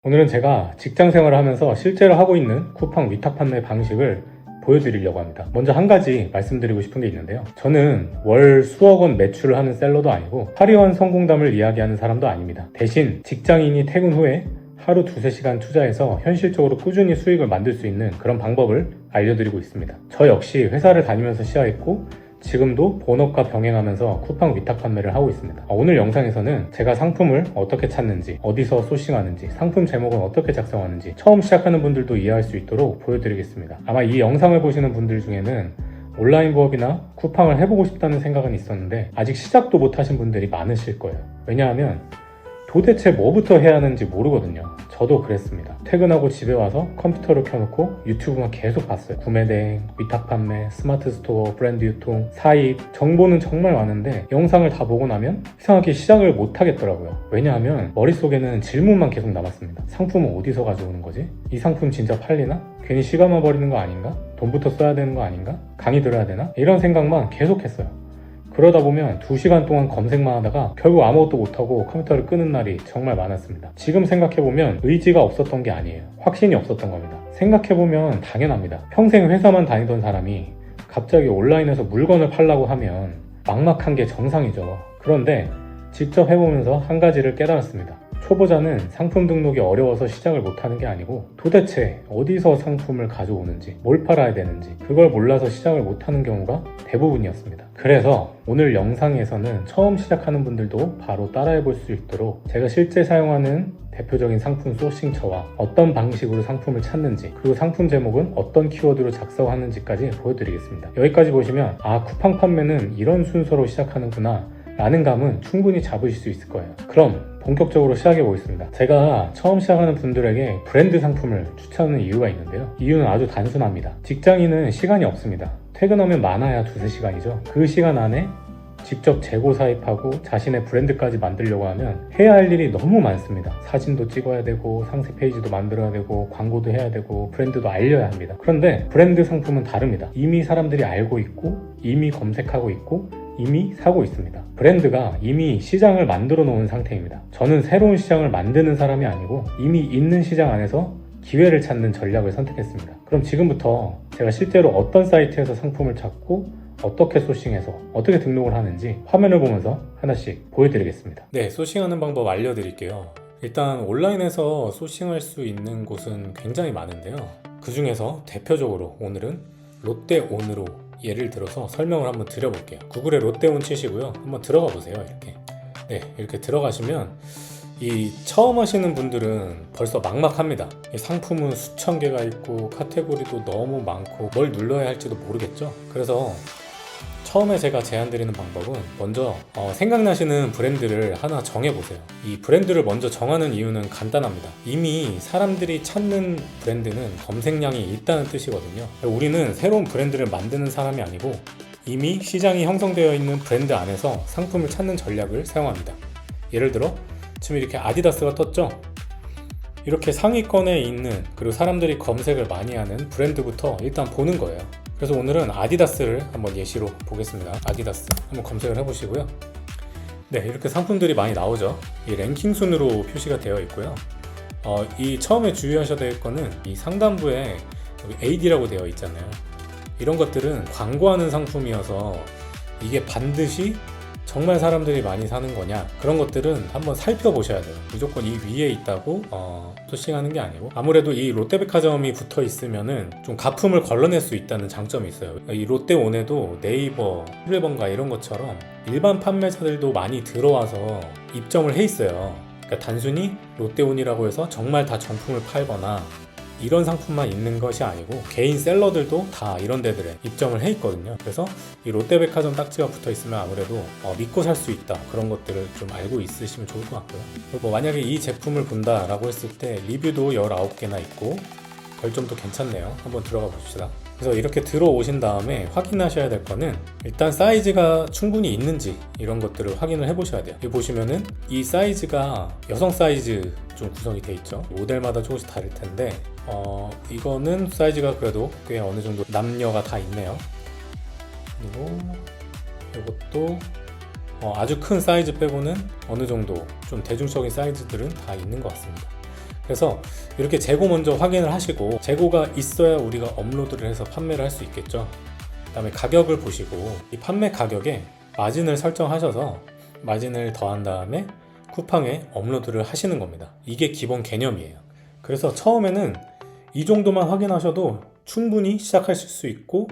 오늘은 제가 직장 생활을 하면서 실제로 하고 있는 쿠팡 위탁 판매 방식을 보여드리려고 합니다. 먼저 한 가지 말씀드리고 싶은 게 있는데요. 저는 월 수억 원 매출을 하는 셀러도 아니고 화려한 성공담을 이야기하는 사람도 아닙니다. 대신 직장인이 퇴근 후에 하루 2~3시간 투자해서 현실적으로 꾸준히 수익을 만들 수 있는 그런 방법을 알려드리고 있습니다. 저 역시 회사를 다니면서 시작했고 지금도 본업과 병행하면서 쿠팡 위탁 판매를 하고 있습니다. 오늘 영상에서는 제가 상품을 어떻게 찾는지, 어디서 소싱하는지, 상품 제목은 어떻게 작성하는지 처음 시작하는 분들도 이해할 수 있도록 보여드리겠습니다. 아마 이 영상을 보시는 분들 중에는 온라인 부업이나 쿠팡을 해보고 싶다는 생각은 있었는데 아직 시작도 못하신 분들이 많으실 거예요. 왜냐하면 도대체 뭐부터 해야 하는지 모르거든요. 저도 그랬습니다. 퇴근하고 집에 와서 컴퓨터를 켜놓고 유튜브만 계속 봤어요. 구매대행, 위탁 판매, 스마트 스토어, 브랜드 유통, 사입, 정보는 정말 많은데 영상을 다 보고 나면 이상하게 시작을 못 하겠더라고요. 왜냐하면 머릿속에는 질문만 계속 남았습니다. 상품은 어디서 가져오는 거지? 이 상품 진짜 팔리나? 괜히 시간만 버리는 거 아닌가? 돈부터 써야 되는 거 아닌가? 강의 들어야 되나? 이런 생각만 계속 했어요. 그러다 보면 2시간 동안 검색만 하다가 결국 아무것도 못하고 컴퓨터를 끄는 날이 정말 많았습니다. 지금 생각해보면 의지가 없었던 게 아니에요. 확신이 없었던 겁니다. 생각해보면 당연합니다. 평생 회사만 다니던 사람이 갑자기 온라인에서 물건을 팔라고 하면 막막한 게 정상이죠. 그런데 직접 해보면서 한 가지를 깨달았습니다. 초보자는 상품 등록이 어려워서 시작을 못하는 게 아니고 도대체 어디서 상품을 가져오는지, 뭘 팔아야 되는지 그걸 몰라서 시작을 못하는 경우가 대부분이었습니다. 그래서 오늘 영상에서는 처음 시작하는 분들도 바로 따라해 볼 수 있도록 제가 실제 사용하는 대표적인 상품 소싱처와 어떤 방식으로 상품을 찾는지, 그리고 상품 제목은 어떤 키워드로 작성하는지까지 보여드리겠습니다. 여기까지 보시면 쿠팡 판매는 이런 순서로 시작하는구나 라는 감은 충분히 잡으실 수 있을 거예요. 그럼 본격적으로 시작해 보겠습니다. 제가 처음 시작하는 분들에게 브랜드 상품을 추천하는 이유가 있는데요. 이유는 아주 단순합니다. 직장인은 시간이 없습니다. 퇴근하면 많아야 2~3시간이죠. 그 시간 안에 직접 재고 사입하고 자신의 브랜드까지 만들려고 하면 해야 할 일이 너무 많습니다. 사진도 찍어야 되고 상세 페이지도 만들어야 되고 광고도 해야 되고 브랜드도 알려야 합니다. 그런데 브랜드 상품은 다릅니다. 이미 사람들이 알고 있고 이미 검색하고 있고 이미 사고 있습니다. 브랜드가 이미 시장을 만들어 놓은 상태입니다. 저는 새로운 시장을 만드는 사람이 아니고 이미 있는 시장 안에서 기회를 찾는 전략을 선택했습니다. 그럼 지금부터 제가 실제로 어떤 사이트에서 상품을 찾고 어떻게 소싱해서 어떻게 등록을 하는지 화면을 보면서 하나씩 보여드리겠습니다. 네, 소싱하는 방법 알려드릴게요. 일단 온라인에서 소싱할 수 있는 곳은 굉장히 많은데요. 그 중에서 대표적으로 오늘은 롯데온으로 예를 들어서 설명을 한번 드려볼게요. 구글에 롯데온 치시고요. 한번 들어가 보세요. 이렇게 들어가시면 이 처음 하시는 분들은 벌써 막막합니다. 이 상품은 수천 개가 있고 카테고리도 너무 많고 뭘 눌러야 할지도 모르겠죠. 그래서 처음에 제가 제안드리는 방법은 먼저 생각나시는 브랜드를 하나 정해보세요. 이 브랜드를 먼저 정하는 이유는 간단합니다. 이미 사람들이 찾는 브랜드는 검색량이 있다는 뜻이거든요. 우리는 새로운 브랜드를 만드는 사람이 아니고 이미 시장이 형성되어 있는 브랜드 안에서 상품을 찾는 전략을 사용합니다. 예를 들어 지금 이렇게 아디다스가 떴죠? 이렇게 상위권에 있는, 그리고 사람들이 검색을 많이 하는 브랜드부터 일단 보는 거예요. 그래서 오늘은 아디다스를 한번 예시로 보겠습니다. 아디다스 한번 검색을 해보시고요. 네, 이렇게 상품들이 많이 나오죠. 이 랭킹 순으로 표시가 되어 있고요. 이 처음에 주의하셔야 될 거는 이 상단부에 AD라고 되어 있잖아요. 이런 것들은 광고하는 상품이어서 이게 반드시 정말 사람들이 많이 사는 거냐, 그런 것들은 한번 살펴보셔야 돼요. 무조건 이 위에 있다고 소싱하는 게 아니고, 아무래도 이 롯데백화점이 붙어 있으면은 좀 가품을 걸러낼 수 있다는 장점이 있어요. 이 롯데온에도 네이버, 플래번가 이런 것처럼 일반 판매자들도 많이 들어와서 입점을 해 있어요. 그러니까 단순히 롯데온이라고 해서 정말 다 정품을 팔거나 이런 상품만 있는 것이 아니고 개인 셀러들도 다 이런 데들에 입점을 해 있거든요. 그래서 이 롯데백화점 딱지가 붙어 있으면 아무래도 믿고 살 수 있다, 그런 것들을 좀 알고 있으시면 좋을 것 같고요. 그리고 만약에 이 제품을 본다라고 했을 때 리뷰도 19개나 있고 별점도 괜찮네요. 한번 들어가 봅시다. 그래서 이렇게 들어오신 다음에 확인하셔야 될 거는 일단 사이즈가 충분히 있는지 이런 것들을 확인을 해 보셔야 돼요. 여기 보시면은 이 사이즈가 여성 사이즈 좀 구성이 돼 있죠. 모델마다 조금씩 다를 텐데 이거는 사이즈가 그래도 꽤 어느 정도 남녀가 다 있네요. 그리고 이것도 아주 큰 사이즈 빼고는 어느 정도 좀 대중적인 사이즈들은 다 있는 것 같습니다. 그래서 이렇게 재고 먼저 확인을 하시고, 재고가 있어야 우리가 업로드를 해서 판매를 할 수 있겠죠. 그 다음에 가격을 보시고, 이 판매 가격에 마진을 설정하셔서 마진을 더한 다음에 쿠팡에 업로드를 하시는 겁니다. 이게 기본 개념이에요. 그래서 처음에는 이 정도만 확인하셔도 충분히 시작하실 수 있고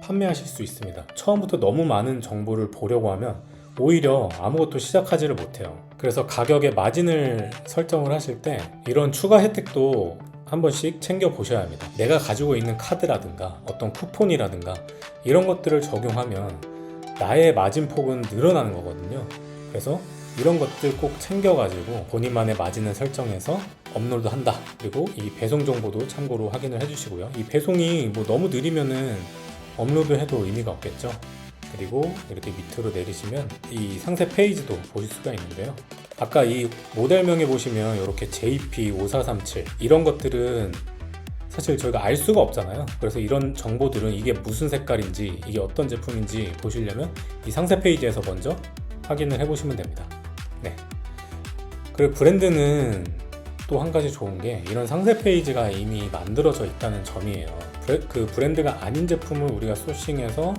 판매하실 수 있습니다. 처음부터 너무 많은 정보를 보려고 하면 오히려 아무것도 시작하지를 못해요. 그래서 가격에 마진을 설정을 하실 때 이런 추가 혜택도 한 번씩 챙겨 보셔야 합니다. 내가 가지고 있는 카드라든가 어떤 쿠폰이라든가 이런 것들을 적용하면 나의 마진폭은 늘어나는 거거든요. 그래서 이런 것들 꼭 챙겨가지고 본인만의 마진을 설정해서 업로드한다. 그리고 이 배송 정보도 참고로 확인을 해주시고요. 이 배송이 뭐 너무 느리면은 업로드해도 의미가 없겠죠. 그리고 이렇게 밑으로 내리시면 이 상세 페이지도 보실 수가 있는데요. 아까 이 모델명에 보시면 이렇게 JP5437 이런 것들은 사실 저희가 알 수가 없잖아요. 그래서 이런 정보들은 이게 무슨 색깔인지, 이게 어떤 제품인지 보시려면 이 상세 페이지에서 먼저 확인을 해보시면 됩니다. 네. 그리고 브랜드는 또 한 가지 좋은 게 이런 상세 페이지가 이미 만들어져 있다는 점이에요. 그 브랜드가 아닌 제품을 우리가 소싱해서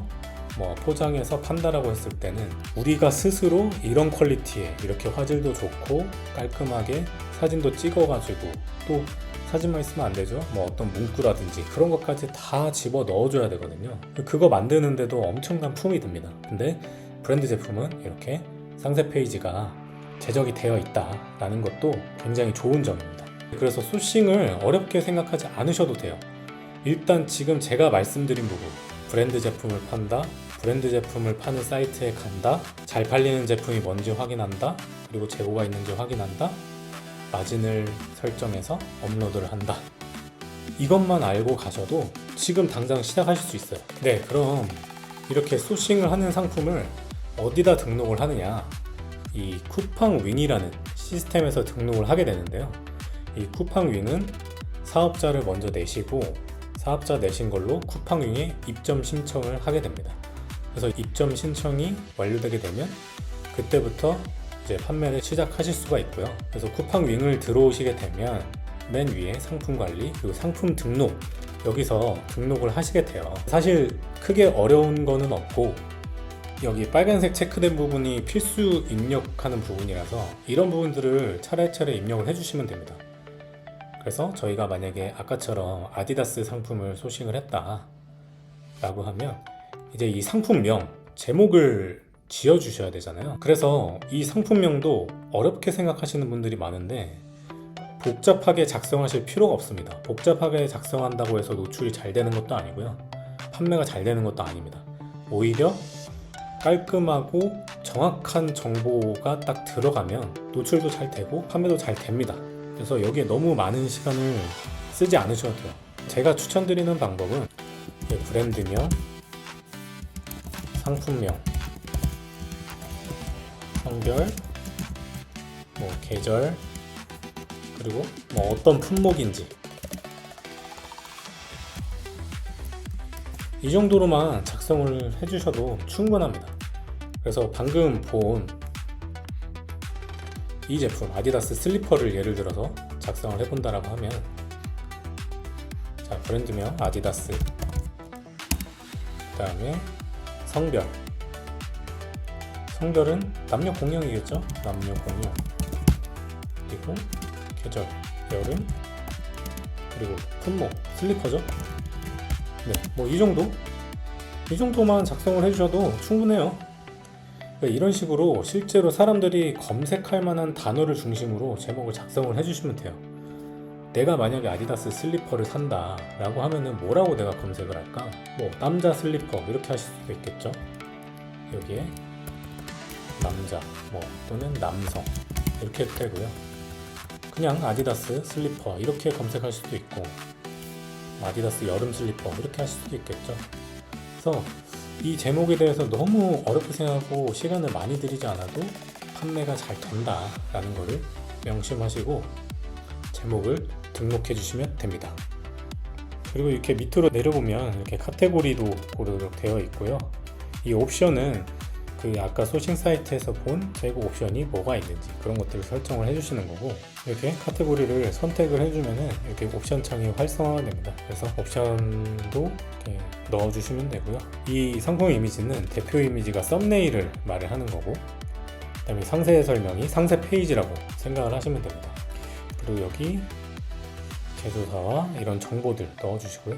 뭐 포장해서 판다라고 했을 때는 우리가 스스로 이런 퀄리티에 이렇게 화질도 좋고 깔끔하게 사진도 찍어가지고, 또 사진만 있으면 안 되죠. 뭐 어떤 문구라든지 그런 것까지 다 집어 넣어줘야 되거든요. 그거 만드는데도 엄청난 품이 듭니다. 근데 브랜드 제품은 이렇게 상세 페이지가 제적이 되어 있다라는 것도 굉장히 좋은 점입니다. 그래서 소싱을 어렵게 생각하지 않으셔도 돼요. 일단 지금 제가 말씀드린 부분, 브랜드 제품을 판다, 브랜드 제품을 파는 사이트에 간다, 잘 팔리는 제품이 뭔지 확인한다, 그리고 재고가 있는지 확인한다, 마진을 설정해서 업로드를 한다. 이것만 알고 가셔도 지금 당장 시작하실 수 있어요. 네, 그럼 이렇게 소싱을 하는 상품을 어디다 등록을 하느냐, 이 쿠팡윙이라는 시스템에서 등록을 하게 되는데요. 이 쿠팡윙은 사업자를 먼저 내시고, 사업자 내신 걸로 쿠팡윙에 입점 신청을 하게 됩니다. 그래서 입점 신청이 완료되게 되면 그때부터 이제 판매를 시작하실 수가 있고요. 그래서 쿠팡윙을 들어오시게 되면 맨 위에 상품 관리, 그리고 상품 등록, 여기서 등록을 하시게 돼요. 사실 크게 어려운 거는 없고, 여기 빨간색 체크된 부분이 필수 입력하는 부분이라서 이런 부분들을 차례차례 입력을 해주시면 됩니다. 그래서 저희가 만약에 아까처럼 아디다스 상품을 소싱을 했다 라고 하면 이제 이 상품명, 제목을 지어주셔야 되잖아요. 그래서 이 상품명도 어렵게 생각하시는 분들이 많은데 복잡하게 작성하실 필요가 없습니다. 복잡하게 작성한다고 해서 노출이 잘 되는 것도 아니고요, 판매가 잘 되는 것도 아닙니다. 오히려 깔끔하고 정확한 정보가 딱 들어가면 노출도 잘 되고 판매도 잘 됩니다. 그래서 여기에 너무 많은 시간을 쓰지 않으셔도 돼요. 제가 추천드리는 방법은 브랜드명, 상품명, 성별, 뭐 계절, 그리고 뭐 어떤 품목인지, 이 정도로만 작성을 해주셔도 충분합니다. 그래서 방금 본 이 제품 아디다스 슬리퍼를 예를 들어서 작성을 해본다라고 하면, 자, 브랜드명 아디다스, 그 다음에 성별은 남녀 공용이겠죠? 남녀 공용, 그리고 계절 여름, 그리고 품목 슬리퍼죠? 네, 뭐 이 정도만 작성을 해주셔도 충분해요. 이런 식으로 실제로 사람들이 검색할 만한 단어를 중심으로 제목을 작성을 해주시면 돼요. 내가 만약에 아디다스 슬리퍼를 산다 라고 하면은 뭐라고 내가 검색을 할까? 뭐 남자 슬리퍼 이렇게 하실 수도 있겠죠. 여기에 남자 뭐 또는 남성 이렇게 해도 되고요. 그냥 아디다스 슬리퍼 이렇게 검색할 수도 있고, 아디다스 여름 슬리퍼 이렇게 하실 수도 있겠죠. 그래서 이 제목에 대해서 너무 어렵게 생각하고 시간을 많이 들이지 않아도 판매가 잘 된다 라는 거를 명심하시고 제목을 등록해 주시면 됩니다. 그리고 이렇게 밑으로 내려보면 이렇게 카테고리도 고르도록 되어 있고요. 이 옵션은 그 아까 소싱 사이트에서 본 재고 옵션이 뭐가 있는지 그런 것들을 설정을 해주시는 거고, 이렇게 카테고리를 선택을 해주면은 이렇게 옵션 창이 활성화가 됩니다. 그래서 옵션도 이렇게 넣어주시면 되고요. 이 상품 이미지는 대표 이미지가 썸네일을 말을 하는 거고, 그 다음에 상세 설명이 상세 페이지라고 생각을 하시면 됩니다. 그리고 여기 제조사와 이런 정보들 넣어주시고요.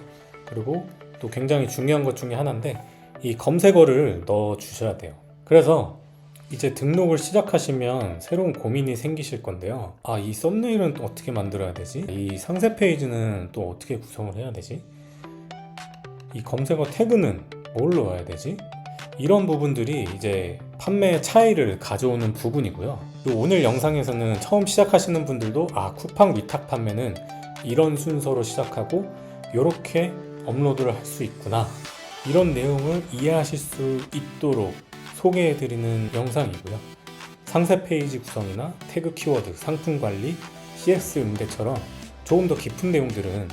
그리고 또 굉장히 중요한 것 중에 하나인데, 이 검색어를 넣어 주셔야 돼요. 그래서 이제 등록을 시작하시면 새로운 고민이 생기실 건데요. 이 썸네일은 또 어떻게 만들어야 되지? 이 상세 페이지는 또 어떻게 구성을 해야 되지? 이 검색어 태그는 뭘 넣어야 되지? 이런 부분들이 이제 판매 차이를 가져오는 부분이고요. 오늘 영상에서는 처음 시작하시는 분들도 쿠팡 위탁 판매는 이런 순서로 시작하고 이렇게 업로드를 할 수 있구나, 이런 내용을 이해하실 수 있도록 소개해드리는 영상이고요. 상세 페이지 구성이나 태그 키워드, 상품 관리, CS 응대처럼 조금 더 깊은 내용들은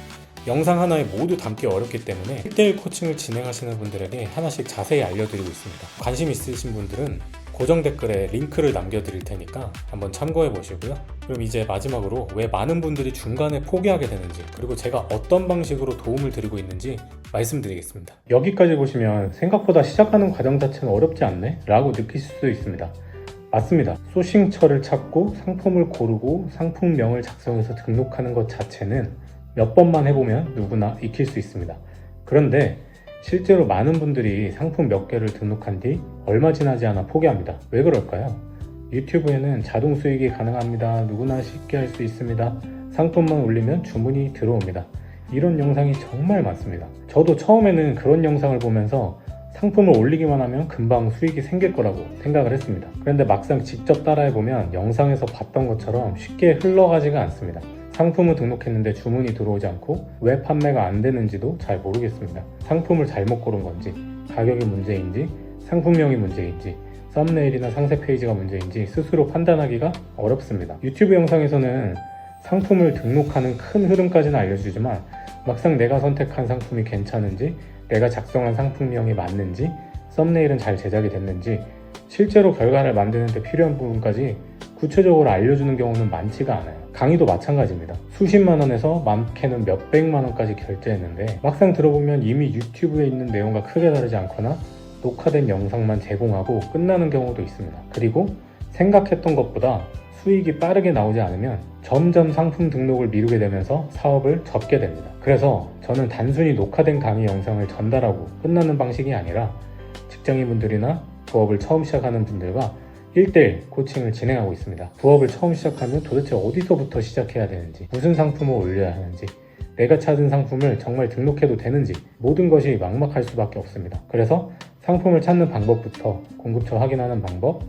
영상 하나에 모두 담기 어렵기 때문에 1대1 코칭을 진행하시는 분들에게 하나씩 자세히 알려드리고 있습니다. 관심 있으신 분들은 고정 댓글에 링크를 남겨드릴 테니까 한번 참고해 보시고요. 그럼 이제 마지막으로 왜 많은 분들이 중간에 포기하게 되는지, 그리고 제가 어떤 방식으로 도움을 드리고 있는지 말씀드리겠습니다. 여기까지 보시면 생각보다 시작하는 과정 자체는 어렵지 않네? 라고 느끼실 수도 있습니다. 맞습니다. 소싱처를 찾고 상품을 고르고 상품명을 작성해서 등록하는 것 자체는 몇 번만 해보면 누구나 익힐 수 있습니다. 그런데 실제로 많은 분들이 상품 몇 개를 등록한 뒤 얼마 지나지 않아 포기합니다. 왜 그럴까요? 유튜브에는 자동 수익이 가능합니다. 누구나 쉽게 할 수 있습니다. 상품만 올리면 주문이 들어옵니다. 이런 영상이 정말 많습니다. 저도 처음에는 그런 영상을 보면서 상품을 올리기만 하면 금방 수익이 생길 거라고 생각을 했습니다. 그런데 막상 직접 따라해보면 영상에서 봤던 것처럼 쉽게 흘러가지가 않습니다. 상품을 등록했는데 주문이 들어오지 않고 왜 판매가 안 되는지도 잘 모르겠습니다. 상품을 잘못 고른 건지, 가격이 문제인지, 상품명이 문제인지, 썸네일이나 상세 페이지가 문제인지 스스로 판단하기가 어렵습니다. 유튜브 영상에서는 상품을 등록하는 큰 흐름까지는 알려주지만 막상 내가 선택한 상품이 괜찮은지, 내가 작성한 상품명이 맞는지, 썸네일은 잘 제작이 됐는지, 실제로 결과를 만드는 데 필요한 부분까지 구체적으로 알려주는 경우는 많지가 않아요. 강의도 마찬가지입니다. 수십만 원에서 많게는 몇백만 원까지 결제했는데 막상 들어보면 이미 유튜브에 있는 내용과 크게 다르지 않거나 녹화된 영상만 제공하고 끝나는 경우도 있습니다. 그리고 생각했던 것보다 수익이 빠르게 나오지 않으면 점점 상품 등록을 미루게 되면서 사업을 접게 됩니다. 그래서 저는 단순히 녹화된 강의 영상을 전달하고 끝나는 방식이 아니라 직장인분들이나 부업을 처음 시작하는 분들과 1대1 코칭을 진행하고 있습니다. 부업을 처음 시작하면 도대체 어디서부터 시작해야 되는지, 무슨 상품을 올려야 하는지, 내가 찾은 상품을 정말 등록해도 되는지, 모든 것이 막막할 수밖에 없습니다. 그래서 상품을 찾는 방법부터 공급처 확인하는 방법,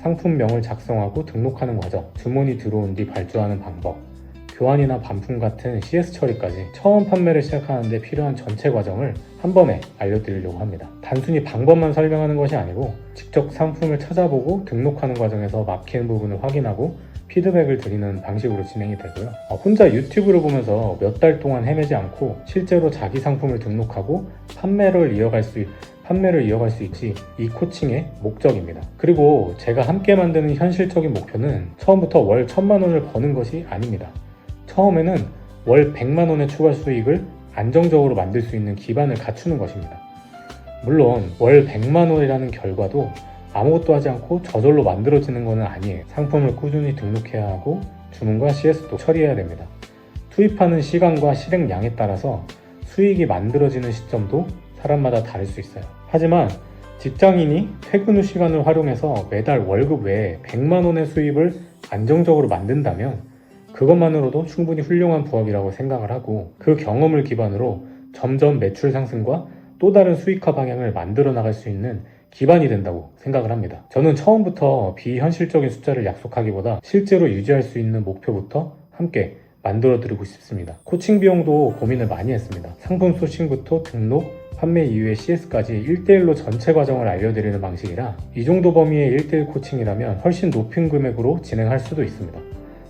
상품명을 작성하고 등록하는 과정, 주문이 들어온 뒤 발주하는 방법, 교환이나 반품 같은 CS 처리까지 처음 판매를 시작하는데 필요한 전체 과정을 한 번에 알려드리려고 합니다. 단순히 방법만 설명하는 것이 아니고 직접 상품을 찾아보고 등록하는 과정에서 막히는 부분을 확인하고 피드백을 드리는 방식으로 진행이 되고요. 혼자 유튜브를 보면서 몇 달 동안 헤매지 않고 실제로 자기 상품을 등록하고 판매를 이어갈 수 있지, 이 코칭의 목적입니다. 그리고 제가 함께 만드는 현실적인 목표는 처음부터 월 1000만 원을 버는 것이 아닙니다. 처음에는 월 100만 원의 추가 수익을 안정적으로 만들 수 있는 기반을 갖추는 것입니다. 물론 월 100만 원이라는 결과도 아무것도 하지 않고 저절로 만들어지는 것은 아니에요. 상품을 꾸준히 등록해야 하고 주문과 CS도 처리해야 됩니다. 투입하는 시간과 실행량에 따라서 수익이 만들어지는 시점도 사람마다 다를 수 있어요. 하지만 직장인이 퇴근 후 시간을 활용해서 매달 월급 외에 100만 원의 수입을 안정적으로 만든다면 그것만으로도 충분히 훌륭한 부업이라고 생각을 하고, 그 경험을 기반으로 점점 매출 상승과 또 다른 수익화 방향을 만들어 나갈 수 있는 기반이 된다고 생각을 합니다. 저는 처음부터 비현실적인 숫자를 약속하기보다 실제로 유지할 수 있는 목표부터 함께 만들어 드리고 싶습니다. 코칭 비용도 고민을 많이 했습니다. 상품 소싱부터 등록, 판매 이후의 CS까지 1대1로 전체 과정을 알려드리는 방식이라 이 정도 범위의 1대1 코칭이라면 훨씬 높은 금액으로 진행할 수도 있습니다.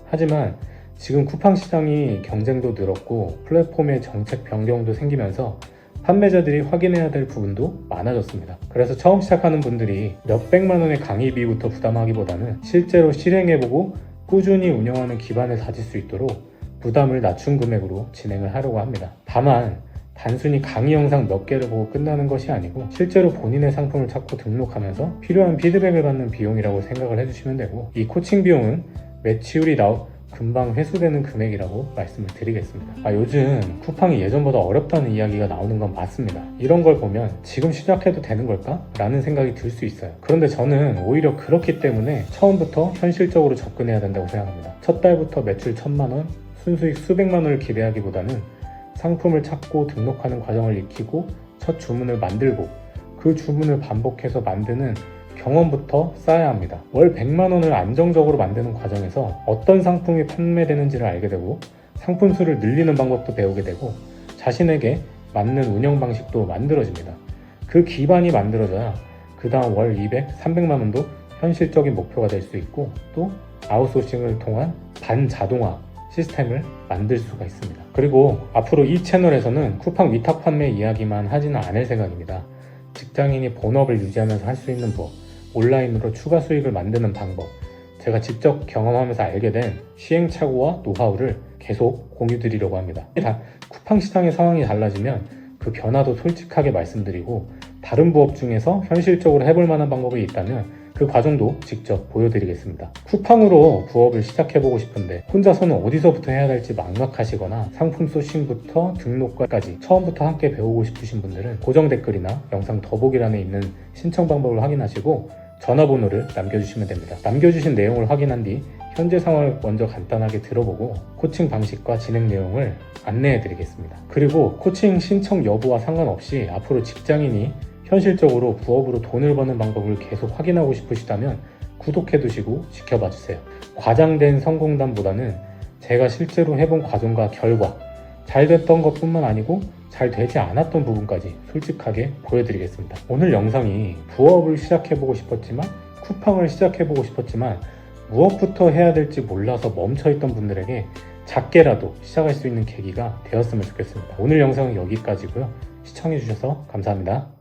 하지만 지금 쿠팡 시장이 경쟁도 늘었고 플랫폼의 정책 변경도 생기면서 판매자들이 확인해야 될 부분도 많아졌습니다. 그래서 처음 시작하는 분들이 몇백만 원의 강의비부터 부담하기보다는 실제로 실행해보고 꾸준히 운영하는 기반을 다질 수 있도록 부담을 낮춘 금액으로 진행을 하려고 합니다. 다만 단순히 강의 영상 몇 개를 보고 끝나는 것이 아니고 실제로 본인의 상품을 찾고 등록하면서 필요한 피드백을 받는 비용이라고 생각을 해주시면 되고, 이 코칭 비용은 매치율이 금방 회수되는 금액이라고 말씀을 드리겠습니다. 요즘 쿠팡이 예전보다 어렵다는 이야기가 나오는 건 맞습니다. 이런 걸 보면 지금 시작해도 되는 걸까? 라는 생각이 들 수 있어요. 그런데 저는 오히려 그렇기 때문에 처음부터 현실적으로 접근해야 된다고 생각합니다. 첫 달부터 매출 1000만원, 순수익 수백만 원을 기대하기보다는 상품을 찾고 등록하는 과정을 익히고 첫 주문을 만들고 그 주문을 반복해서 만드는 경험부터 쌓아야 합니다. 월 100만 원을 안정적으로 만드는 과정에서 어떤 상품이 판매되는지를 알게 되고 상품 수를 늘리는 방법도 배우게 되고 자신에게 맞는 운영 방식도 만들어집니다. 그 기반이 만들어져야 그 다음 월 200, 300만 원도 현실적인 목표가 될 수 있고, 또 아웃소싱을 통한 반자동화 시스템을 만들 수가 있습니다. 그리고 앞으로 이 채널에서는 쿠팡 위탁 판매 이야기만 하지는 않을 생각입니다. 직장인이 본업을 유지하면서 할 수 있는 법, 온라인으로 추가 수익을 만드는 방법, 제가 직접 경험하면서 알게 된 시행착오와 노하우를 계속 공유드리려고 합니다. 쿠팡 시장의 상황이 달라지면 그 변화도 솔직하게 말씀드리고, 다른 부업 중에서 현실적으로 해볼 만한 방법이 있다면 그 과정도 직접 보여드리겠습니다. 쿠팡으로 부업을 시작해보고 싶은데 혼자서는 어디서부터 해야 될지 막막하시거나 상품 소싱부터 등록까지 처음부터 함께 배우고 싶으신 분들은 고정 댓글이나 영상 더보기란에 있는 신청 방법을 확인하시고 전화번호를 남겨주시면 됩니다. 남겨주신 내용을 확인한 뒤 현재 상황을 먼저 간단하게 들어보고 코칭 방식과 진행 내용을 안내해드리겠습니다. 그리고 코칭 신청 여부와 상관없이 앞으로 직장인이 현실적으로 부업으로 돈을 버는 방법을 계속 확인하고 싶으시다면 구독해두시고 지켜봐주세요. 과장된 성공담보다는 제가 실제로 해본 과정과 결과, 잘 됐던 것뿐만 아니고 잘 되지 않았던 부분까지 솔직하게 보여드리겠습니다. 오늘 영상이 부업을 시작해보고 싶었지만, 쿠팡을 시작해보고 싶었지만 무엇부터 해야 될지 몰라서 멈춰있던 분들에게 작게라도 시작할 수 있는 계기가 되었으면 좋겠습니다. 오늘 영상은 여기까지고요. 시청해주셔서 감사합니다.